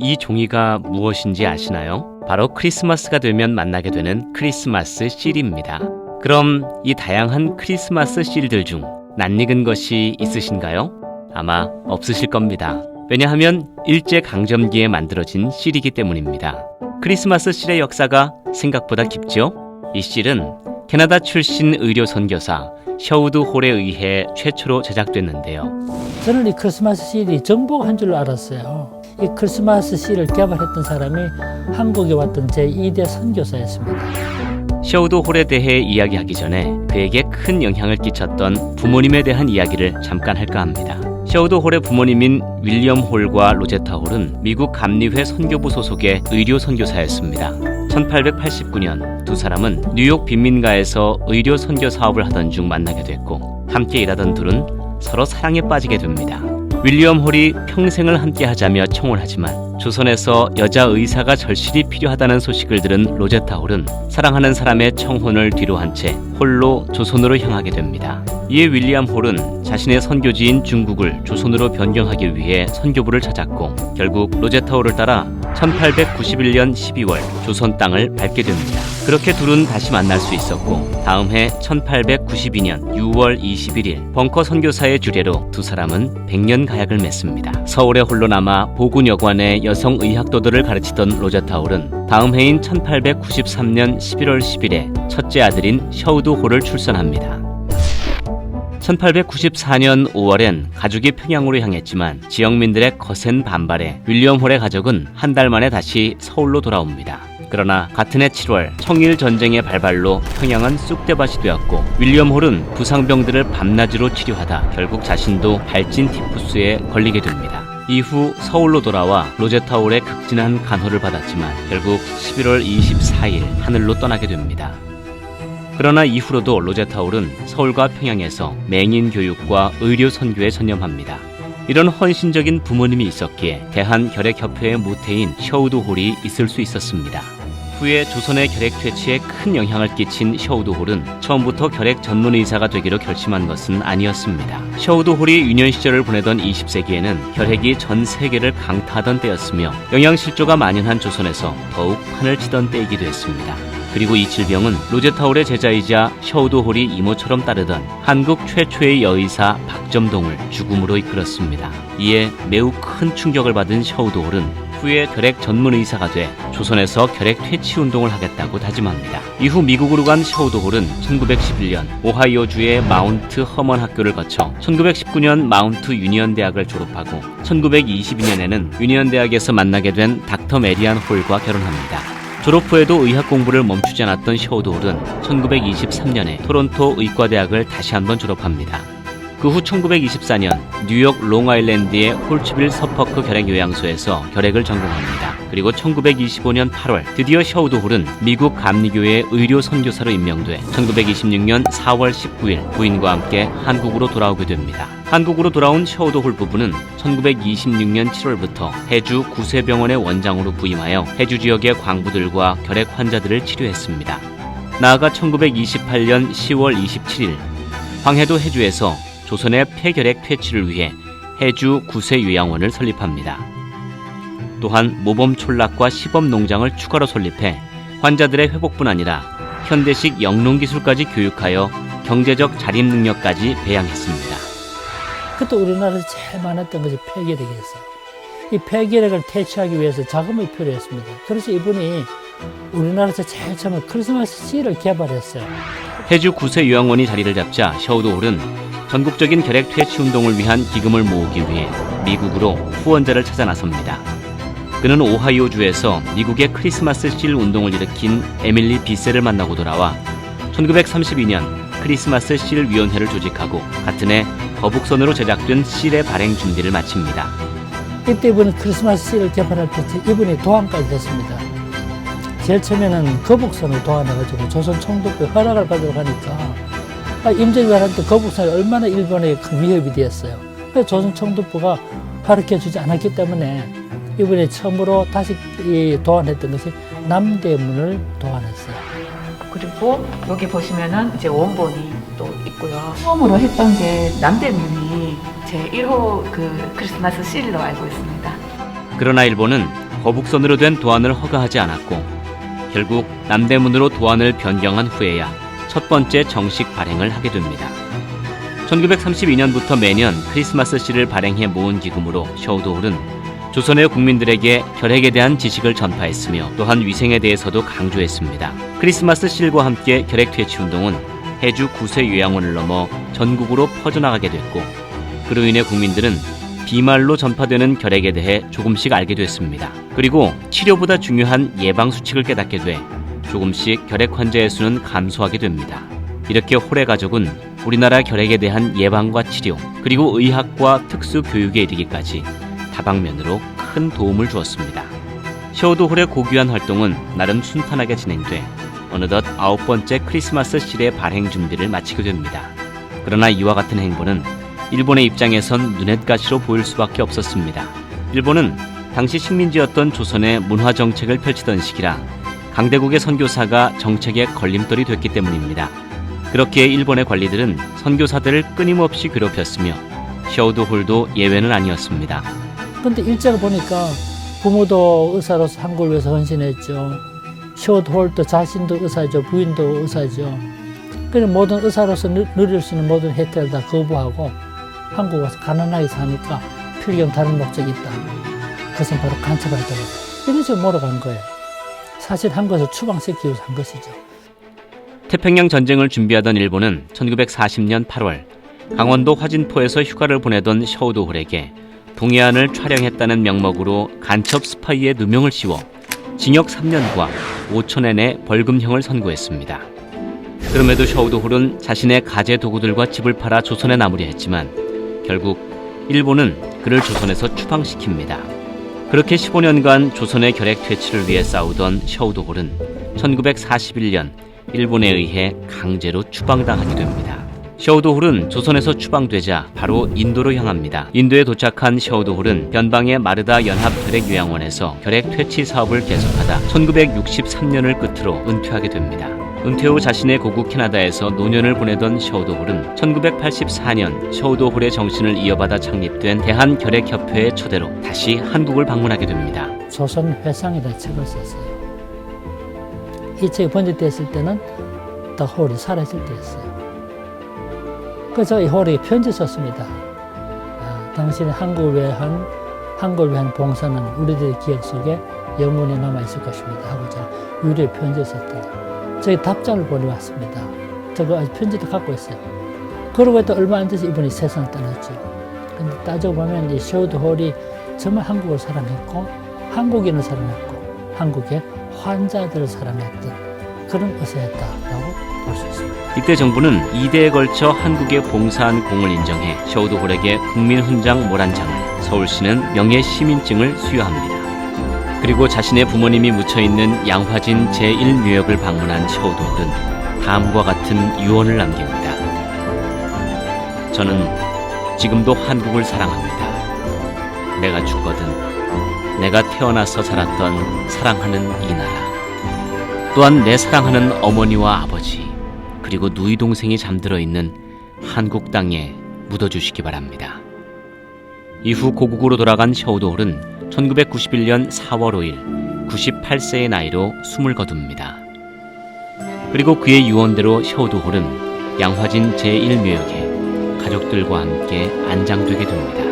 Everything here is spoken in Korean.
이 종이가 무엇인지 아시나요? 바로 크리스마스가 되면 만나게 되는 크리스마스 실입니다. 그럼 이 다양한 크리스마스 실들 중 낯익은 것이 있으신가요? 아마 없으실 겁니다. 왜냐하면 일제강점기에 만들어진 실이기 때문입니다. 크리스마스 실의 역사가 생각보다 깊죠? 이 실은 캐나다 출신 의료 선교사 셔우드 홀에 의해 최초로 제작됐는데요. 저는 이 크리스마스 실이 정복한 줄로 알았어요. 이 크리스마스 실을 개발했던 사람이 한국에 왔던 제2대 선교사였습니다. 셔우드 홀에 대해 이야기하기 전에 그에게 큰 영향을 끼쳤던 부모님에 대한 이야기를 잠깐 할까 합니다. 셔우드 홀의 부모님인 윌리엄 홀과 로제타 홀은 미국 감리회 선교부 소속의 의료 선교사였습니다. 1889년 두 사람은 뉴욕 빈민가에서 의료 선교 사업을 하던 중 만나게 됐고 함께 일하던 둘은 서로 사랑에 빠지게 됩니다. 윌리엄 홀이 평생을 함께 하자며 청혼하지만 조선에서 여자 의사가 절실히 필요하다는 소식을 들은 로제타 홀은 사랑하는 사람의 청혼을 뒤로 한 채 홀로 조선으로 향하게 됩니다. 이에 윌리엄 홀은 자신의 선교지인 중국을 조선으로 변경하기 위해 선교부를 찾았고 결국 로제타 홀을 따라 1891년 12월 조선 땅을 밟게 됩니다. 그렇게 둘은 다시 만날 수 있었고 다음 해 1892년 6월 21일 벙커 선교사의 주례로 두 사람은 100년 가약을 맺습니다. 서울에 홀로 남아 보군여관의 여성 의학도들을 가르치던 로제타 홀은 다음 해인 1893년 11월 10일에 첫째 아들인 셔우드 홀을 출산합니다. 1894년 5월엔 가족이 평양으로 향했지만 지역민들의 거센 반발에 윌리엄 홀의 가족은 한 달 만에 다시 서울로 돌아옵니다. 그러나 같은 해 7월 청일 전쟁의 발발로 평양은 쑥대밭이 되었고 윌리엄 홀은 부상병들을 밤낮으로 치료하다 결국 자신도 발진 티푸스에 걸리게 됩니다. 이후 서울로 돌아와 로제타 홀의 극진한 간호를 받았지만 결국 11월 24일 하늘로 떠나게 됩니다. 그러나 이후로도 로제타 홀은 서울과 평양에서 맹인 교육과 의료 선교에 전념합니다. 이런 헌신적인 부모님이 있었기에 대한결핵협회의 모태인 셔우드 홀이 있을 수 있었습니다. 후에 조선의 결핵 퇴치에 큰 영향을 끼친 셔우드 홀은 처음부터 결핵 전문 의사가 되기로 결심한 것은 아니었습니다. 셔우드 홀이 유년 시절을 보내던 20세기에는 결핵이 전 세계를 강타하던 때였으며 영양실조가 만연한 조선에서 더욱 판을 치던 때이기도 했습니다. 그리고 이 질병은 로제타 홀의 제자이자 셔우드 홀이 이모처럼 따르던 한국 최초의 여의사 박점동을 죽음으로 이끌었습니다. 이에 매우 큰 충격을 받은 셔우드 홀은 후에 결핵 전문 의사가 돼 조선에서 결핵 퇴치 운동을 하겠다고 다짐합니다. 이후 미국으로 간 셔우드 홀은 1911년 오하이오주의 마운트 허먼 학교를 거쳐 1919년 마운트 유니언 대학을 졸업하고 1922년에는 유니언 대학에서 만나게 된 닥터 메리안 홀과 결혼합니다. 졸업 후에도 의학 공부를 멈추지 않았던 셔우드 홀은 1923년에 토론토 의과대학을 다시 한번 졸업합니다. 그 후 1924년 뉴욕 롱아일랜드의 홀츠빌 서퍼크 결핵요양소에서 결핵을 전공합니다. 그리고 1925년 8월 드디어 셔우드 홀은 미국 감리교의 의료 선교사로 임명돼 1926년 4월 19일 부인과 함께 한국으로 돌아오게 됩니다. 한국으로 돌아온 셔우드 홀 부부는 1926년 7월부터 해주 구세병원의 원장으로 부임하여 해주 지역의 광부들과 결핵 환자들을 치료했습니다. 나아가 1928년 10월 27일 황해도 해주에서 조선의 폐결핵 퇴치를 위해 해주 구세요양원을 설립합니다. 또한 모범 촌락과 시범 농장을 추가로 설립해 환자들의 회복뿐 아니라 현대식 영농기술까지 교육하여 경제적 자립 능력까지 배양했습니다. 그때 우리나라에서 제일 많았던 것이 폐결핵이었어요. 이 폐결핵을 퇴치하기 위해서 자금이 필요했습니다. 그래서 이분이 우리나라에서 제일 처음에 크리스마스 씨를 개발했어요. 해주 구세요양원이 자리를 잡자 셔우드 홀은 전국적인 결핵 퇴치 운동을 위한 기금을 모으기 위해 미국으로 후원자를 찾아 나섭니다. 그는 오하이오주에서 미국의 크리스마스 실 운동을 일으킨 에밀리 비셀을 만나고 돌아와 1932년 크리스마스 실 위원회를 조직하고 같은 해 거북선으로 제작된 실의 발행 준비를 마칩니다. 이때 이분이 크리스마스 실을 개발할 때 이분이 도안까지 됐습니다. 제일 처음에는 거북선을 도안해가지고 조선 총독부의 허락을 받으러 가니까 임진왜란때 거북선이 얼마나 일본에 큰 위협이 되었어요. 그래서 조선 총독부가 허락해주지 않았기 때문에 이분이 처음으로 다시 도안했던 것이 남대문을 도안했어요. 그리고 여기 보시면은 이제 원본이 또 있고요. 처음으로 했던 게 남대문이 제 1호 그 크리스마스 실로 알고 있습니다. 그러나 일본은 거북선으로 된 도안을 허가하지 않았고 결국 남대문으로 도안을 변경한 후에야 첫 번째 정식 발행을 하게 됩니다. 1932년부터 매년 크리스마스 시를 발행해 모은 기금으로 셔우드홀은 조선의 국민들에게 결핵에 대한 지식을 전파했으며 또한 위생에 대해서도 강조했습니다. 크리스마스 실과 함께 결핵 퇴치 운동은 해주 구세 요양원을 넘어 전국으로 퍼져나가게 됐고 그로 인해 국민들은 비말로 전파되는 결핵에 대해 조금씩 알게 됐습니다. 그리고 치료보다 중요한 예방 수칙을 깨닫게 돼 조금씩 결핵 환자의 수는 감소하게 됩니다. 이렇게 홀의 가족은 우리나라 결핵에 대한 예방과 치료 그리고 의학과 특수 교육에 이르기까지 다방면으로 큰 도움을 주었습니다. 셔우드홀의 고귀한 활동은 나름 순탄하게 진행돼 어느덧 9번째 크리스마스 실의 발행 준비를 마치게 됩니다. 그러나 이와 같은 행보는 일본의 입장에선 눈엣가시로 보일 수밖에 없었습니다. 일본은 당시 식민지였던 조선의 문화 정책을 펼치던 시기라 강대국의 선교사가 정책의 걸림돌이 됐기 때문입니다. 그렇기에 일본의 관리들은 선교사들을 끊임없이 괴롭혔으며 셔우드홀도 예외는 아니었습니다. 근데 일제가 보니까 부모도 의사로서 한국을 위해서 헌신했죠. 셔우드홀도 자신도 의사죠. 부인도 의사죠. 그래서 모든 의사로서 누릴 수 있는 모든 혜택을 다 거부하고 한국 와서 가난하게 사니까 필경 다른 목적이 있다. 그것은 바로 간첩활동이다. 이런 식으로 몰아간 거예요. 사실 한국에서 추방시키기 위해서 한 것이죠. 태평양 전쟁을 준비하던 일본은 1940년 8월 강원도 화진포에서 휴가를 보내던 셔우드홀에게 동해안을 촬영했다는 명목으로 간첩 스파이의 누명을 씌워 징역 3년과 5천엔의 벌금형을 선고했습니다. 그럼에도 셔우드홀은 자신의 가재 도구들과 집을 팔아 조선에 남으려 했지만 결국 일본은 그를 조선에서 추방시킵니다. 그렇게 15년간 조선의 결핵 퇴치를 위해 싸우던 셔우드홀은 1941년 일본에 의해 강제로 추방당하게 됩니다. 셔우드홀은 조선에서 추방되자 바로 인도로 향합니다. 인도에 도착한 셔우드홀은 변방의 마르다 연합 결핵 요양원에서 결핵 퇴치 사업을 계속하다 1963년을 끝으로 은퇴하게 됩니다. 은퇴 후 자신의 고국 캐나다에서 노년을 보내던 셔우드홀은 1984년 셔우드홀의 정신을 이어받아 창립된 대한결핵협회의 초대로 다시 한국을 방문하게 됩니다. 조선 회상이라는 책을 썼어요. 이 책이 번역됐을 때는 더 홀이 살아있을 때였어요. 그래서 이 홀이 편지 썼습니다. 당신의 한국을 위한 봉사는 우리들의 기억 속에 영원히 남아있을 것입니다. 하고자 유리의 편지를 썼대요. 저희 답장을 보내왔습니다. 저거 아직 편지도 갖고 있어요. 그러고 또 얼마 안 돼서 이분이 세상을 떠났죠. 근데 따져보면 이 셔우드홀이 정말 한국을 사랑했고 한국인을 사랑했고 한국의 환자들을 사랑했던 그런 의사였다라고 볼 수 있습니다. 이때 정부는 2대에 걸쳐 한국에 봉사한 공을 인정해 셔우드홀에게 국민훈장 모란장을, 서울시는 명예시민증을 수여합니다. 그리고 자신의 부모님이 묻혀있는 양화진 제1묘역을 방문한 셔우드홀은 다음과 같은 유언을 남깁니다. 저는 지금도 한국을 사랑합니다. 내가 죽거든 내가 태어나서 자랐던 사랑하는 이 나라, 또한 내 사랑하는 어머니와 아버지 그리고 누이 동생이 잠들어 있는 한국 땅에 묻어주시기 바랍니다. 이후 고국으로 돌아간 셔우드홀은 1991년 4월 5일 98세의 나이로 숨을 거둡니다. 그리고 그의 유언대로 셔우드홀은 양화진 제1묘역에 가족들과 함께 안장되게 됩니다.